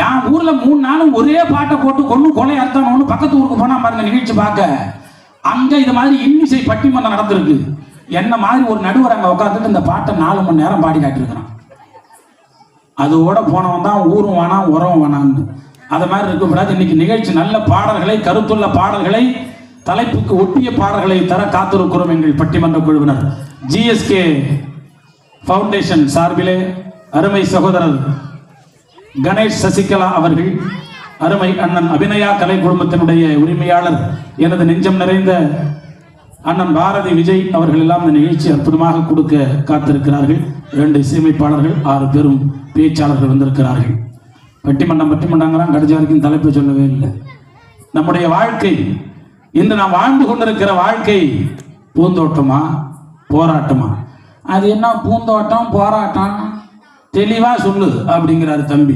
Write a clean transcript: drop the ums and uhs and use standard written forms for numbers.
என் ஊர்ல 3 நாளும் ஒரே பாட்டை போட்டு கொலை அர்த்தம்னு பக்கத்து ஊருக்கு போனா பாருங்க நிகழ்ச்சி பார்க்க. அங்க இது மாதிரி இன்னிசை பட்டிமன்றம் நடந்திருக்கு. என்ன மாதிரி ஒரு நடுவர் அங்க உட்காந்துட்டு இந்த பாட்டை 4 மணி நேரம் பாடி காட்டிருக்கிறான். அதோட போனவன் தான் ஊரும் வேணாம் உரம் வேணான்னு. அது மாதிரி இருக்கக்கூடாது. இன்னைக்கு நிகழ்ச்சி நல்ல பாடல்களை, கருத்துள்ள பாடல்களை, தலைப்புக்கு ஒட்டிய பாடல்களை தர காத்திருக்கிறோம். எங்கள் பட்டிமன்ற குழுவினர் ஜிஎஸ்கே ஃபவுண்டேஷன் சார்பிலே அருமை சகோதரர் கணேஷ் சசிகலா அவர்கள், அருமை அண்ணன் அபிநயா கலை குழுமத்தினுடைய உரிமையாளர் எனது நெஞ்சம் நிறைந்த அண்ணன் பாரதி விஜய் அவர்கள் எல்லாம் இந்த நிகழ்ச்சி அற்புதமாக கொடுக்க காத்திருக்கிறார்கள். 2 இசையமைப்பாளர்கள், 6 பேரும் பேச்சாளர்கள் வந்திருக்கிறார்கள். பட்டிமன்றங்கிறான், கடைசி வரைக்கும் தலைப்பு சொல்லவே இல்லை. நம்முடைய வாழ்க்கை, இன்று நாம் வாழ்ந்து கொண்டிருக்கிற வாழ்க்கை பூந்தோட்டமா போராட்டமா? அது என்ன பூந்தோட்டம் போராட்டம் தெளிவா சொல்லு அப்படிங்கிறாரு தம்பி.